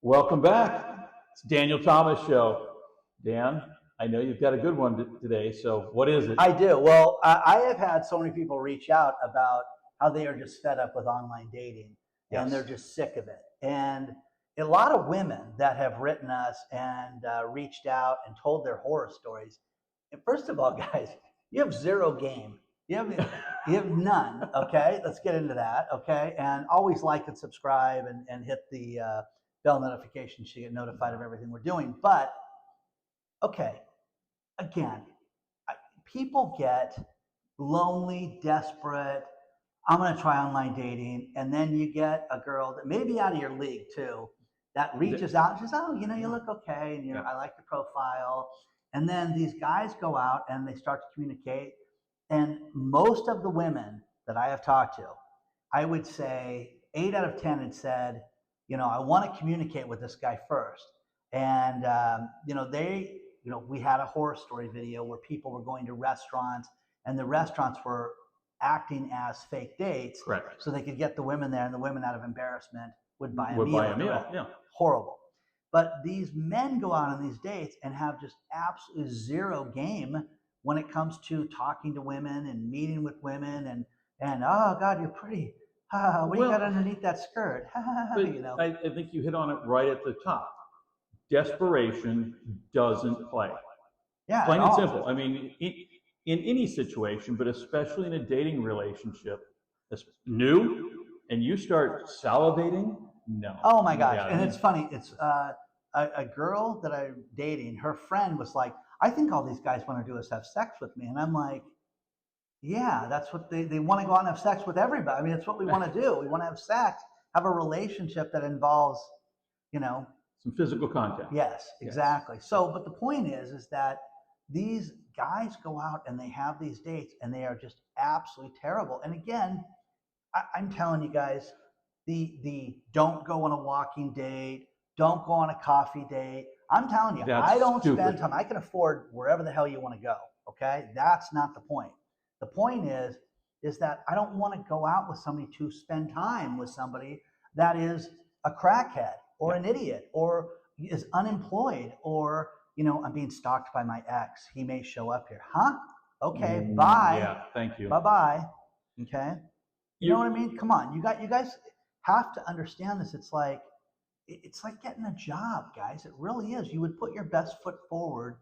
Welcome back. It's Daniel Thomas Show. Dan, I know you've got a good one today, so what is it? I do. Well, I have had so many people reach out about how they are just fed up with online dating and they're Yes. just sick of it. And a lot of women that have written us and reached out and told their horror stories. And first of all, guys, you have zero game. You have none. Okay, let's get into that. Okay, and always like and subscribe and hit the bell notification so you get notified of everything we're doing. But okay, again, people get lonely, desperate. I'm going to try online dating. And then you get a girl that may be out of your league too, that reaches out and says, oh, you look okay. And I like your profile. And then these guys go out and they start to communicate. And most of the women that I have talked to, I would say 8 out of 10 had said, I want to communicate with this guy first. And, we had a horror story video where people were going to restaurants and the restaurants were acting as fake dates. Correct. So they could get the women there and the women out of embarrassment would buy a Would meal. buy a meal, yeah. Horrible. But these men go out on these dates and have just absolutely zero game when it comes to talking to women and meeting with women and oh God, you're pretty. What do you got underneath that skirt? I think you hit on it right at the top. Desperation doesn't play. Yeah, Plain and simple. I mean, in any situation, but especially in a dating relationship, that's new, and you start salivating, no. Oh my gosh. Yeah, And it's funny. It's a girl that I'm dating, her friend was like, I think all these guys want to do is have sex with me. And I'm like, yeah, that's what they want to go out and have sex with everybody. I mean, it's what we want to do. We want to have sex, have a relationship that involves, some physical contact. Yes, exactly. So, but the point is that these guys go out and they have these dates and they are just absolutely terrible. And again, I'm telling you guys, the don't go on a walking date, don't go on a coffee date. I'm telling you, That's I don't stupid. spend time. I can afford wherever the hell you want to go. Okay, that's not the point. The point is that I don't want to go out with somebody to spend time with somebody that is a crackhead or an idiot or is unemployed or I'm being stalked by my ex. He may show up here. Huh? Okay, bye. Yeah, thank you. Bye-bye. Okay. You know what I mean? Come on. You guys have to understand this. It's like getting a job, guys. It really is. You would put your best foot forward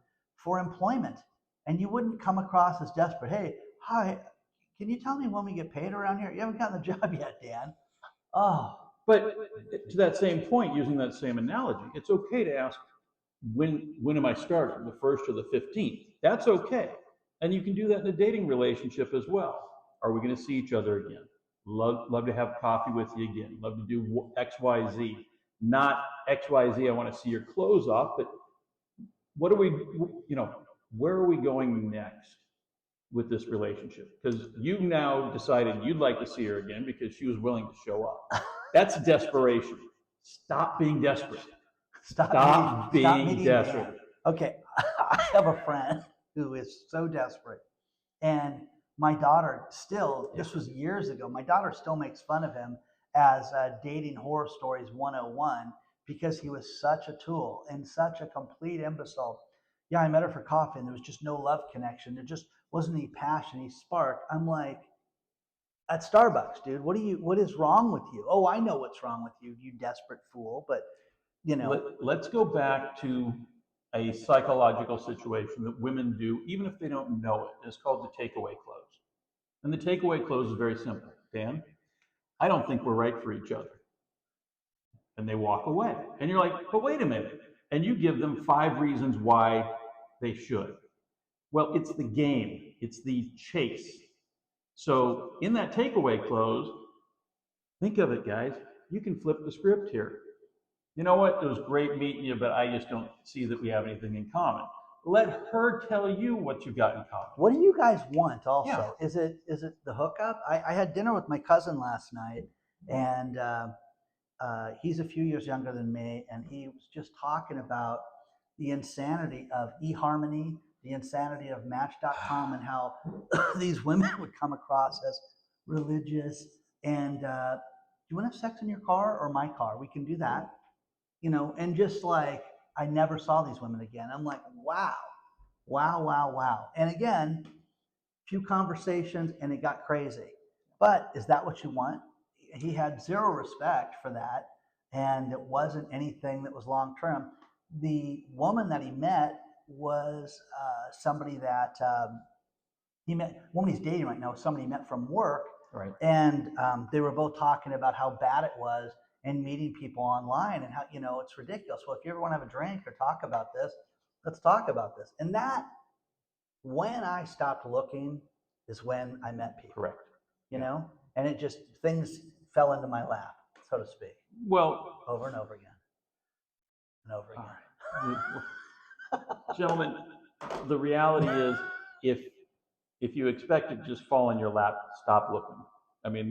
for employment and you wouldn't come across as desperate. Hey, hi, can you tell me when we get paid around here? You haven't gotten the job yet, Dan. Oh, But to that same point, using that same analogy, it's okay to ask, when am I starting? The 1st or the 15th? That's okay. And you can do that in a dating relationship as well. Are we going to see each other again? Love to have coffee with you again. Love to do X, Y, Z. Not X, Y, Z, I want to see your clothes off, but what are we, where are we going next with this relationship? Because you now decided you'd like to see her again because she was willing to show up. That's desperation. Stop being desperate. Stop being desperate. Dan. Okay, I have a friend who is so desperate. And my daughter still, this was years ago, my daughter still makes fun of him as Dating Horror Stories 101 because he was such a tool and such a complete imbecile. Yeah, I met her for coffee and there was just no love connection. There just wasn't any passion, any spark. I'm like, at Starbucks, dude, what is wrong with you? Oh, I know what's wrong with you, you desperate fool. But Let's go back to a psychological situation that women do, even if they don't know it. It's called the takeaway close. And the takeaway close is very simple. Dan, I don't think we're right for each other. And they walk away. And you're like, but wait a minute. And you give them 5 reasons why they should. Well, it's the game, it's the chase. So in that takeaway close, think of it, guys. You can flip the script here. You know what? It was great meeting you, but I just don't see that we have anything in common. Let her tell you what you've got in common. What do you guys want also? Yeah. Is it the hookup? I had dinner with my cousin last night, and he's a few years younger than me, and he was just talking about the insanity of eHarmony, the insanity of Match.com, and how these women would come across as religious. And do you want to have sex in your car or my car? We can do that. and just like I never saw these women again. I'm like, wow, wow, wow, wow. And again, few conversations and it got crazy. But is that what you want? He had zero respect for that, and it wasn't anything that was long term. The woman that he met was somebody that he met. Woman he's dating right now, somebody he met from work, Right. and they were both talking about how bad it was and meeting people online and how it's ridiculous. Well, if you ever want to have a drink or talk about this, let's talk about this. And that when I stopped looking is when I met people. Correct. And it just things fell into my lap, so to speak. Well, over and over again and over again. Gentlemen, the reality is, if you expect it to just fall in your lap, stop looking. I mean,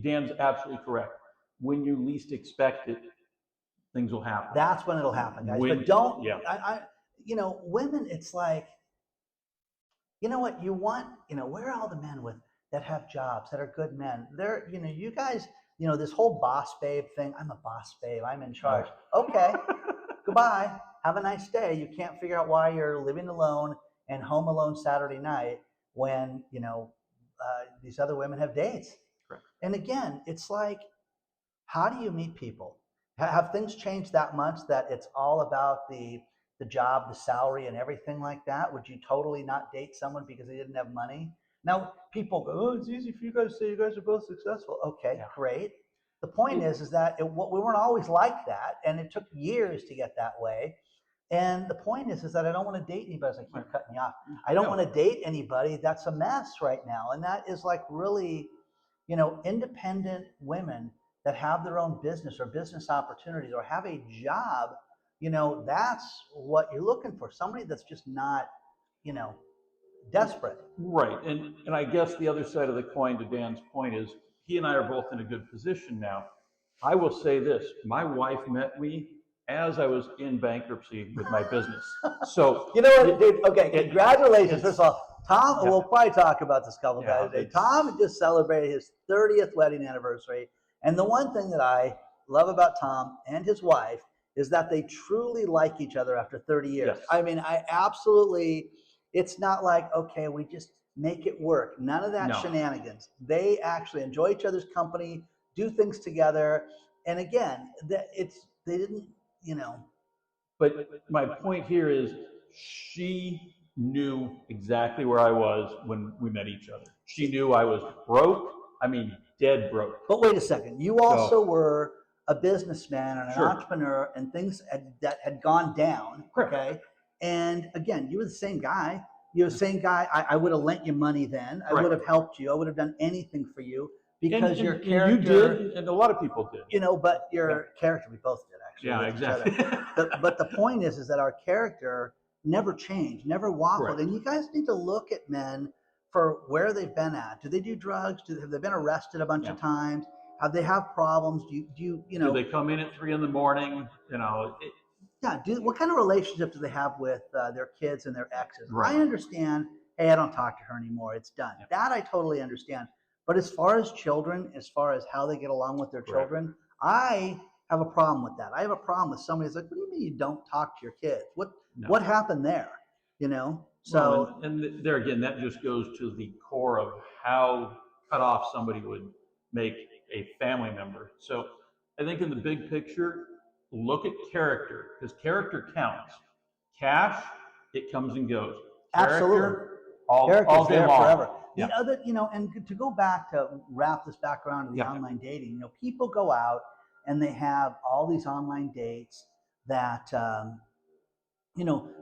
Dan's absolutely correct. When you least expect it, things will happen. That's when it'll happen, guys. But don't. Women. It's like, what you want. Where are all the men that have jobs, that are good men? They're, you guys. This whole boss babe thing. I'm a boss babe. I'm in charge. Okay. Goodbye. Have a nice day. You can't figure out why you're living alone and home alone Saturday night when these other women have dates. Correct. And again, it's like, how do you meet people? Have things changed that much that it's all about the job, the salary, and everything like that? Would you totally not date someone because they didn't have money? Now people go, oh, it's easy for you guys to say you guys are both successful. Okay, great. The point is that we weren't always like that, and it took years to get that way. And the point is that I don't want to date anybody. As I keep cutting you off. I don't want to date anybody that's a mess right now, and that is like really, independent women that have their own business or business opportunities or have a job. That's what you're looking for. Somebody that's just not, desperate. Right. And I guess the other side of the coin, to Dan's point, is he and I are both in a good position now. I will say this: my wife met me as I was in bankruptcy with my business. So you know what, dude? Okay, congratulations. First of all, Tom. We'll probably talk about this couple guys today. Tom just celebrated his 30th wedding anniversary, and the one thing that I love about Tom and his wife is that they truly like each other after 30 years. Yes. I mean, I absolutely. It's not like, okay, we just make it work. None of that shenanigans. They actually enjoy each other's company, do things together, and again, they didn't. But my point here is, she knew exactly where I was when we met each other. She knew I was broke. I mean, dead broke. But wait a second. You also were a businessman and an entrepreneur, and things that had gone down. Okay. And again, you were the same guy. You're the same guy. I would have lent you money then. I would have helped you. I would have done anything for you because your character. You did, and a lot of people did. But your character, we both did actually. Yeah, exactly. But the point is that our character never changed, never waffled. And you guys need to look at men for where they've been at. Do they do drugs? Have they been arrested a bunch of times? Have they have problems? Do they come in at 3 a.m? What kind of relationship do they have with their kids and their exes? Right. I understand, hey, I don't talk to her anymore. It's done. Yeah. That I totally understand. But as far as children, as far as how they get along with their children, I have a problem with that. I have a problem with somebody who's like, what do you mean you don't talk to your kids? What happened there? So and there again, that just goes to the core of how cut off somebody would make a family member. So I think in the big picture, look at character, because character counts. Cash, it comes and goes. Absolutely. All day long. Forever. The other, and to go back to wrap this back around to the online dating, people go out and they have all these online dates that,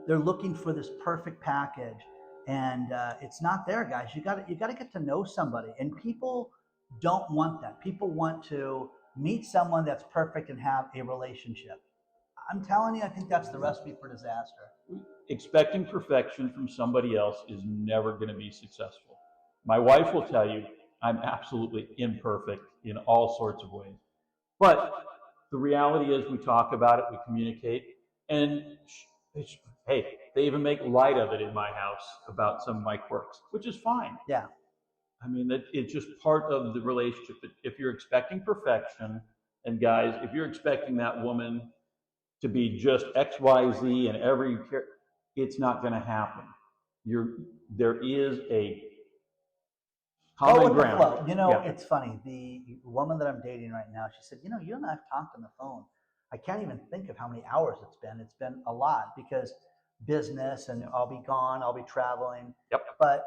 they're looking for this perfect package, and it's not there, guys. You got to get to know somebody, and people don't want that. People want to meet someone that's perfect and have a relationship. I'm telling you, I think that's the recipe for disaster. Expecting perfection from somebody else is never going to be successful. My wife will tell you I'm absolutely imperfect in all sorts of ways. But the reality is we talk about it, we communicate, and hey, they even make light of it in my house about some of my quirks, which is fine. Yeah. I mean, it's just part of the relationship. If you're expecting perfection, And guys, if you're expecting that woman to be just X, Y, Z and it's not going to happen. There is a Go common with the ground. flow. You know, Yeah. it's funny. The woman that I'm dating right now, she said, you and I have talked on the phone. I can't even think of how many hours it's been. It's been a lot because business and I'll be gone, I'll be traveling. Yep. But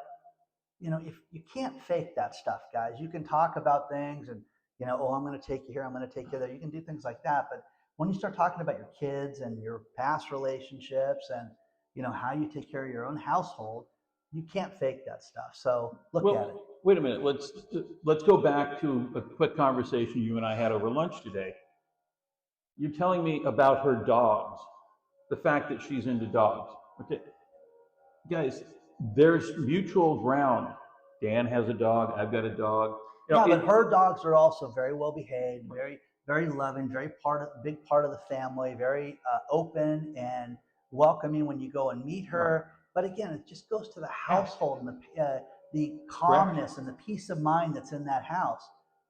if you can't fake that stuff, guys, you can talk about things and oh, I'm going to take you here, I'm going to take you there. You can do things like that, but when you start talking about your kids and your past relationships and how you take care of your own household, you can't fake that stuff. So look at it. Wait a minute. Let's go back to a quick conversation you and I had over lunch today. You're telling me about her dogs, the fact that she's into dogs. Okay, guys, there's mutual ground. Dan has a dog. I've got a dog. But her dogs are also very well behaved, very very loving, big part of the family, very open and welcoming when you go and meet her. Right. But again, it just goes to the household and the calmness and the peace of mind that's in that house.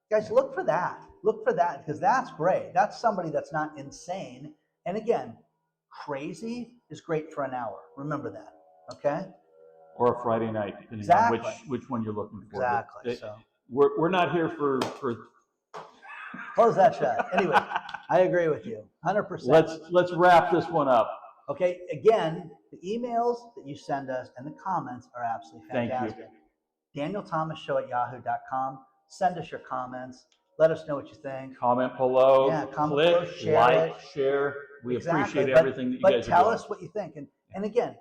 Guys, look for that. Look for that because that's great. That's somebody that's not insane. And again, crazy is great for an hour. Remember that. Okay. Or a Friday night, depending on which one you're looking for. Exactly. So we're not here for close that shut. Anyway, I agree with you 100%. Let's wrap this one up. Okay. Again, the emails that you send us and the comments are absolutely fantastic. Thank you. DanielThomasShow@yahoo.com. Send us your comments. Let us know what you think. Comment below. Yeah, click, share. We appreciate everything that you guys are doing. But tell us what you think. And again,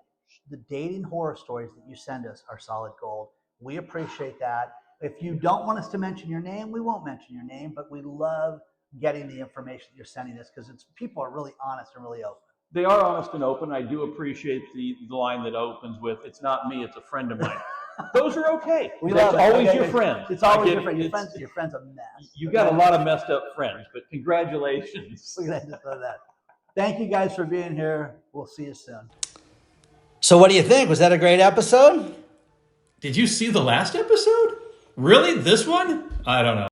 the dating horror stories that you send us are solid gold. We appreciate that. If you don't want us to mention your name, we won't mention your name, but we love getting the information that you're sending us because people are really honest and really open. They are honest and open. I do appreciate the line that opens with, "It's not me, it's a friend of mine." Those are okay. That's always your friend. It's always your friend. Your friend's a mess. You got a lot of messed up friends, but congratulations. We're glad to know that. Thank you guys for being here. We'll see you soon. So what do you think? Was that a great episode? Did you see the last episode? Really? This one? I don't know.